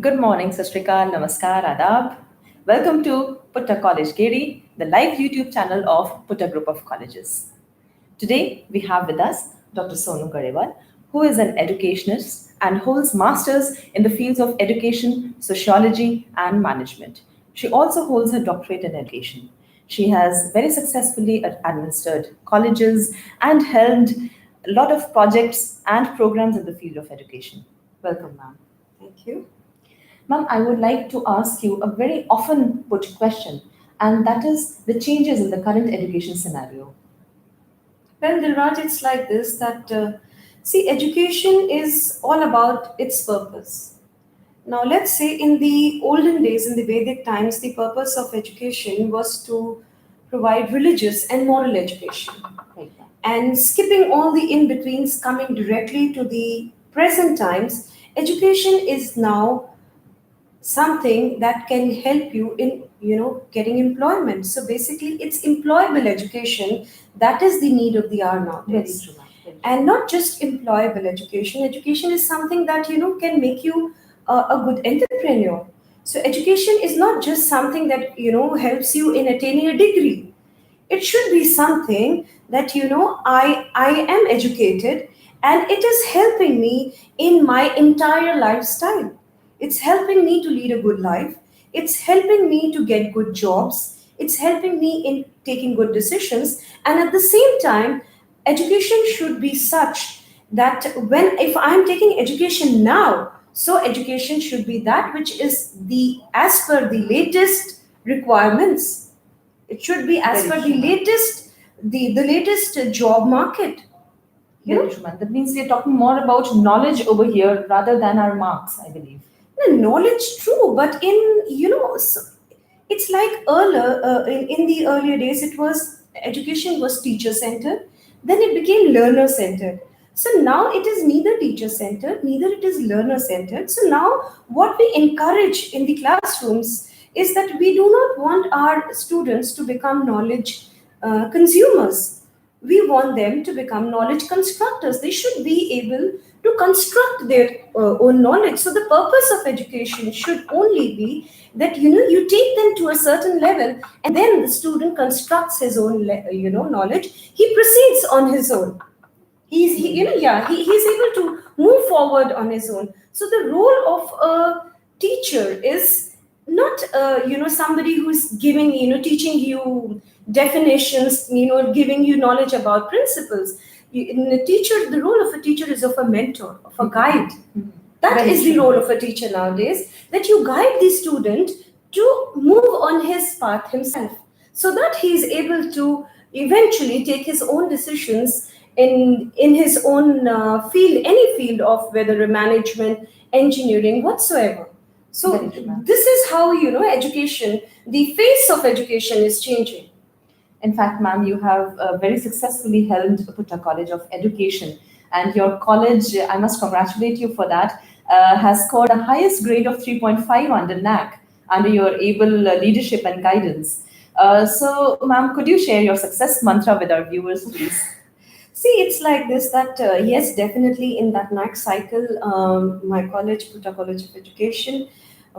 Good morning, Sastrikal, Namaskar, Adab. Welcome to Putta College Giri, the live YouTube channel of Putta Group of Colleges. Today, we have with us Dr. Sonu Garewal, who is an educationist and holds masters in the fields of education, sociology, and management. She also holds her doctorate in education. She has very successfully administered colleges and held a lot of projects and programs in the field of education. Welcome, ma'am. Thank you. Ma'am, I would like to ask you a very often put question, and that is the changes in the current education scenario. Well, Dilraj, it's like this that, see, education is all about its purpose. Now, let's say in the olden days, in the Vedic times, the purpose of education was to provide religious and moral education. Right, ma'am. And skipping all the in betweens, coming directly to the present times, education is now something that can help you in getting employment. So basically it's employable education that is the need of the hour Very nowadays. true, ma'am. Very true. And not just employable education is something that can make you a good entrepreneur. So education is not just something that helps you in attaining a degree. It should be something that I am educated, and it is helping me in my entire lifestyle. It's helping me to lead a good life. It's helping me to get good jobs. It's helping me in taking good decisions. And at the same time, education should be such that when if I'm taking education now, so education should be that which is the as per the latest requirements. It should be as Very per true, the ma'am. latest job market. You Very know, true, ma'am. That means we are talking more about knowledge over here rather than our marks, I believe. the knowledge true, but in it's like earlier in the earlier days, it was education was teacher centered, then it became learner centered. So now it is neither teacher centered, neither it is learner centered. So now what we encourage in the classrooms is that we do not want our students to become knowledge consumers. We want them to become knowledge constructors. They should be able to construct their own knowledge. So the purpose of education should only be that you take them to a certain level, and then the student constructs his own knowledge. He proceeds on his own. He's able to move forward on his own. So the role of a teacher is not somebody who's giving teaching you definitions, giving you knowledge about principles. In a teacher, the role of a teacher is of a mentor, of a guide. That Very is the true. role of a teacher nowadays, that you guide the student to move on his path himself, so that he is able to eventually take his own decisions in his own field, any field of whether management, engineering, whatsoever. So Very true, ma'am. this is how education, the face of education is changing. In fact, ma'am, you have very successfully helmed Putta College of Education, and your college, I must congratulate you for that, has scored the highest grade of 3.5 under NAC under your able leadership and guidance. So, ma'am, could you share your success mantra with our viewers, please? See, it's like this that yes, definitely in that next cycle, my college, Putta College of Education,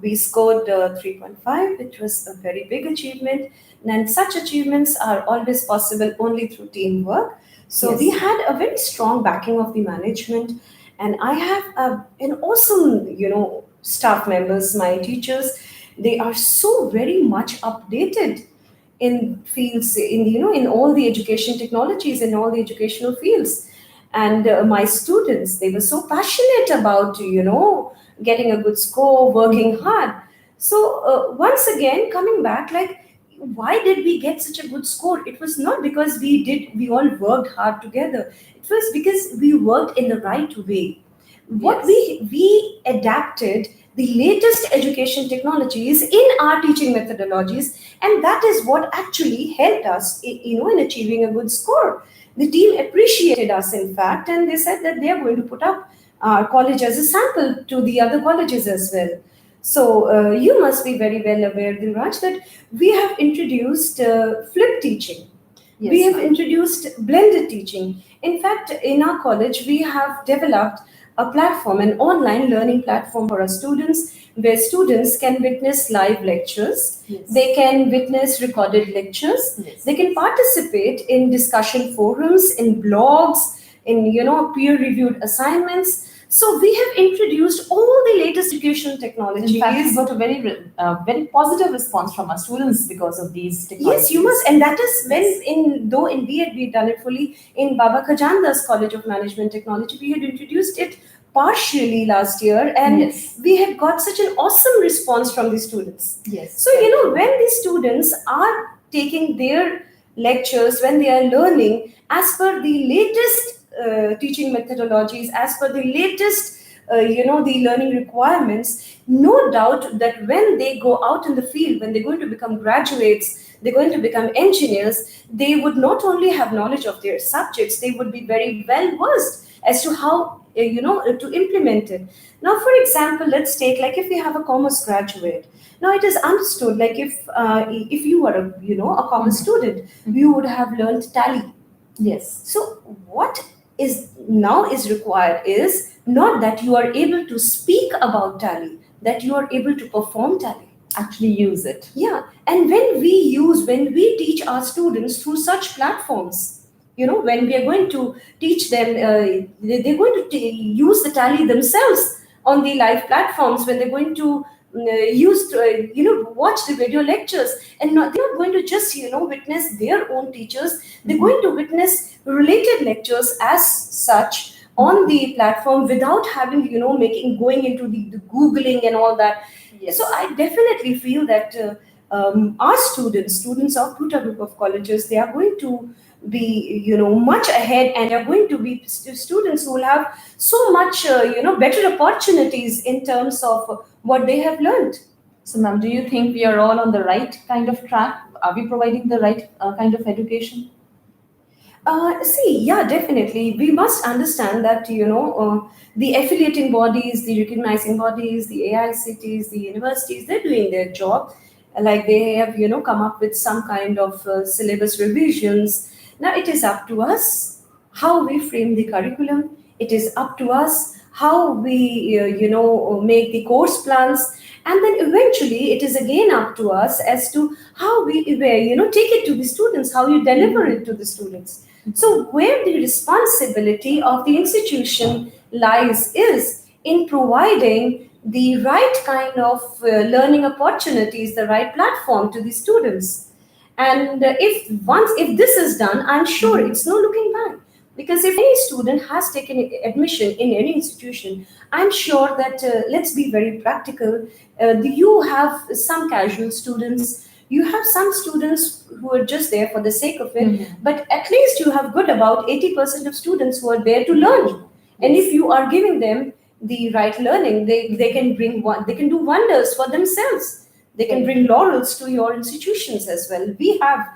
we scored 3.5, which was a very big achievement. And such achievements are always possible only through teamwork. So Yes. we had a very strong backing of the management, and I have an awesome, staff members, my teachers. They are so very much updated in fields in in all the education technologies, in all the educational fields. And my students, they were so passionate about getting a good score, working hard. So once again, coming back, like, why did we get such a good score? It was not because we all worked hard together. It was because we worked in the right way. What Yes. we adapted the latest education technologies in our teaching methodologies, and that is what actually helped us in achieving a good score. The team appreciated us, in fact, and they said that they are going to put up our college as a sample to the other colleges as well. So you must be very well aware, Dilraj, that we have introduced flip teaching. Yes, We have ma'am. introduced blended teaching. In fact, in our college, we have developed a platform, an online learning platform for our students, where students can witness live lectures, Yes. they can witness recorded lectures, Yes. they can participate in discussion forums, in blogs, in peer-reviewed assignments. So we have introduced all the latest education technologies. In fact, we got a very positive response from our students because of these technologies. Yes, you must, and that is when Yes. in B.Ed we've done it fully. In Baba Khajanda's College of Management Technology, we had introduced it partially last year, and Yes. we had got such an awesome response from the students. Yes. So when the students are taking their lectures, when they are learning as per the latest teaching methodologies, as per the latest the learning requirements, no doubt that when they go out in the field, when they're going to become graduates, they're going to become engineers, they would not only have knowledge of their subjects, they would be very well versed as to how to implement it. Now, for example, let's take, like, if we have a commerce graduate. Now, it is understood, like, if you are a commerce student, you would have learned tally. Yes. So what is required is not that you are able to speak about tally, that you are able to perform tally. Actually use it. Yeah, and when we teach our students through such platforms, when we are going to teach them, they're going to use the tally themselves on the live platforms, when they're going to watch the video lectures, and they're not going to just witness their own teachers, they're going to witness related lectures as such on the platform without having going into the googling and all that. Yes. So I definitely feel that our students of Puta Group of Colleges, they are going to be much ahead, and they are going to be students who will have so much better opportunities in terms of what they have learned. So, ma'am, do you think we are all on the right kind of track? Are we providing the right kind of education? See, yeah, definitely. We must understand that, the affiliating bodies, the recognizing bodies, the AICTs, the universities, they're doing their job. Like, they have, come up with some kind of syllabus revisions. Now, it is up to us how we frame the curriculum. It is up to us how we, make the course plans. And then eventually, it is again up to us as to how we, take it to the students, how you deliver it to the students. So, where the responsibility of the institution lies is in providing the right kind of learning opportunities, the right platform to the students. And if this is done, I'm sure it's no looking back. Because if any student has taken admission in any institution, I'm sure that, let's be very practical, you have some casual students, you have some students who are just there for the sake of it, but at least you have good about 80% of students who are there to learn. And if you are giving them the right learning, they can do wonders for themselves. They can bring laurels to your institutions as well. We have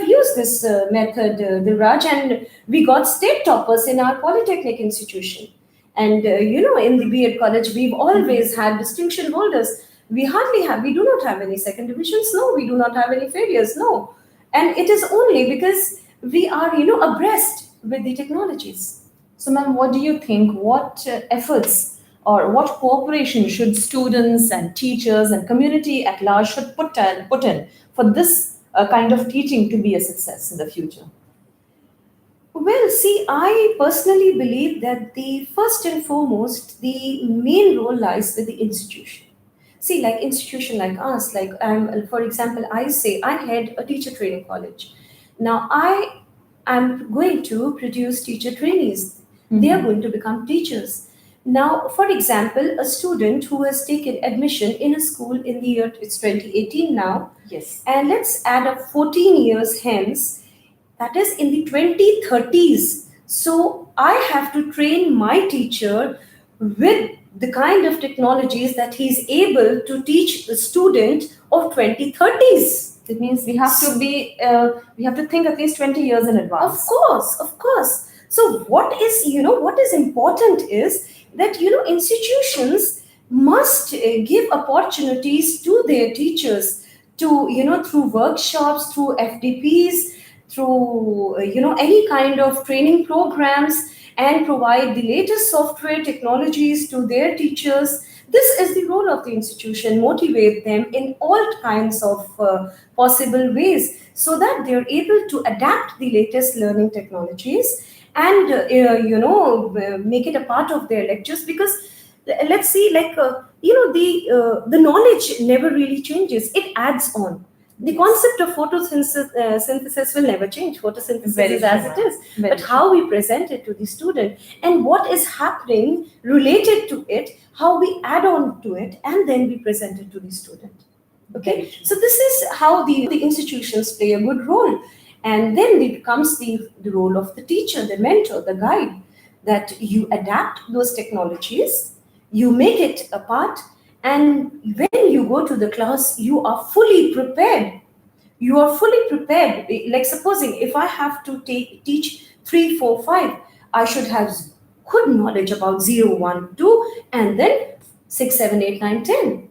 used this method, the Raj, and we got state toppers in our polytechnic institution. And in the B.Ed college, we've always had distinction holders. We do not have any second divisions. No, we do not have any failures. No, and it is only because we are abreast with the technologies. So, ma'am, what do you think? What efforts or what cooperation should students and teachers and community at large should put in for this kind of teaching to be a success in the future? Well, see, I personally believe that the first and foremost, the main role lies with the institution. See, like institution like us, like for example, I say I head a teacher training college. Now I am going to produce teacher trainees. They are going to become teachers. Now, for example, a student who has taken admission in a school in the year, it's 2018 now, Yes. and let's add up 14 years hence, that is in the 2030s. So I have to train my teacher with the kind of technologies that he's able to teach the student of 2030s. It means we have to think at least 20 years in advance. Of course. So what is important is that institutions must give opportunities to their teachers to through workshops, through FDPs, through any kind of training programs, and provide the latest software technologies to their teachers. This is the role of the institution, motivate them in all kinds of possible ways so that they're able to adapt the latest learning technologies and make it a part of their lectures. Because let's see, like the knowledge never really changes, it adds on. The concept of photosynthesis will never change. Photosynthesis Very is as true, it ma'am. is, Very but true. how we present it to the student and what is happening related to it, how we add on to it, and then we present it to the student. Very Okay, true. so this is how the institutions play a good role. And then it becomes the role of the teacher, the mentor, the guide, that you adapt those technologies, you make it a part, and when you go to the class, you are fully prepared. You are fully prepared. Like supposing if I have to teach 3, 4, 5, I should have good knowledge about 0, 1, 2, and then 6, 7, 8, 9, 10.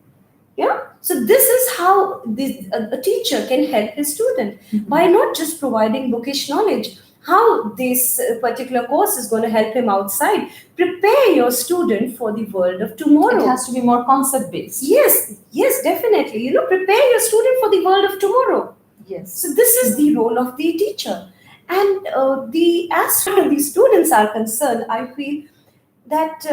Yeah, so this is how a teacher can help his student by not just providing bookish knowledge, how this particular course is going to help him outside. Prepare your student for the world of It tomorrow. has to be more concept based. Yes, yes, definitely. Prepare your student for the world of tomorrow. Yes. So this is the role of the teacher. And the as far as the students are concerned, I feel that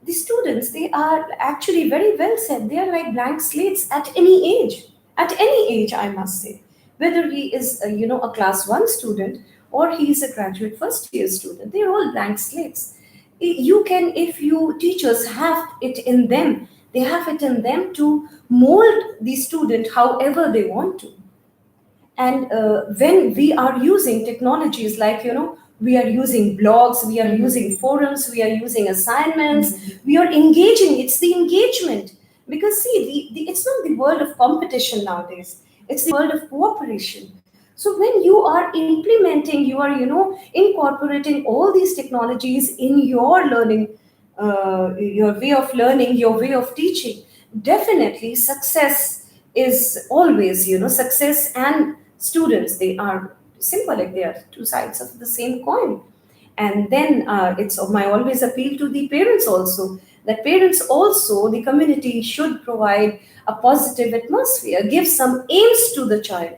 the students, they are actually very well said. They are like blank slates at any age. At any age, I must say. Whether he is a class 1 student or he is a graduate first year student, they are all blank slates. You can, if you teachers have it in them, they have it in them to mold the student however they want to. And when we are using technologies like, we are using blogs, we are using forums, we are using assignments, we are engaging. It's the engagement. Because see, it's not the world of competition nowadays, it's the world of cooperation. So when you are implementing, you are, incorporating all these technologies in your learning, your way of learning, your way of teaching, definitely success is always, success and students, they are symbolic, they are two sides of the same coin. And then it's my always appeal to the parents also, that parents also, the community should provide a positive atmosphere, give some aims to the child,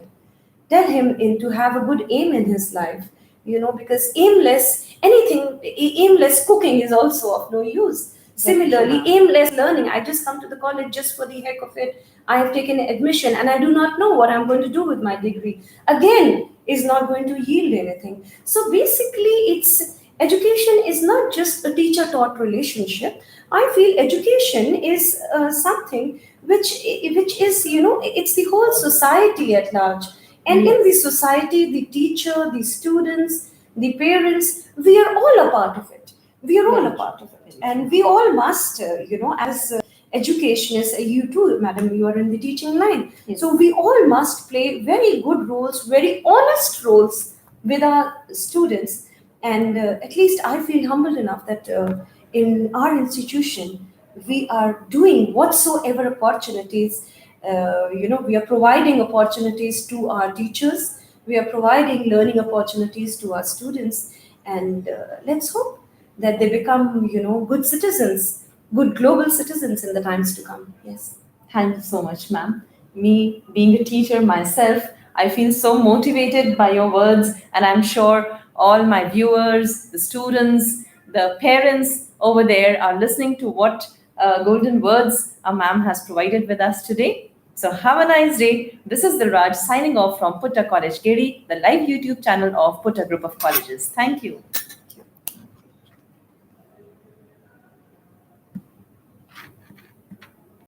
tell him to have a good aim in his life, because aimless cooking is also of no use. Similarly, aimless learning, I just come to the college just for the heck of it, I have taken admission and I do not know what I'm going to do with my degree, again is not going to yield anything. So basically, it's education is not just a teacher taught relationship. I feel education is something which is, it's the whole society at large. And in the society, the teacher, the students, the parents, we are all a part of it. We are all a part of it. And we all must, as educationists, you too, madam, you are in the teaching line. Yes. So we all must play very good roles, very honest roles with our students. And at least I feel humbled enough that in our institution, we are doing whatsoever opportunities. We are providing opportunities to our teachers. We are providing learning opportunities to our students, and let's hope that they become, good citizens, good global citizens in the times to come. Yes. Thank you so much, ma'am. Me being a teacher myself, I feel so motivated by your words, and I'm sure all my viewers, the students, the parents over there are listening to what golden words our ma'am has provided with us today. So have a nice day. This is the Raj signing off from Putta College Gedi, the live YouTube channel of Putta Group of Colleges. Thank you.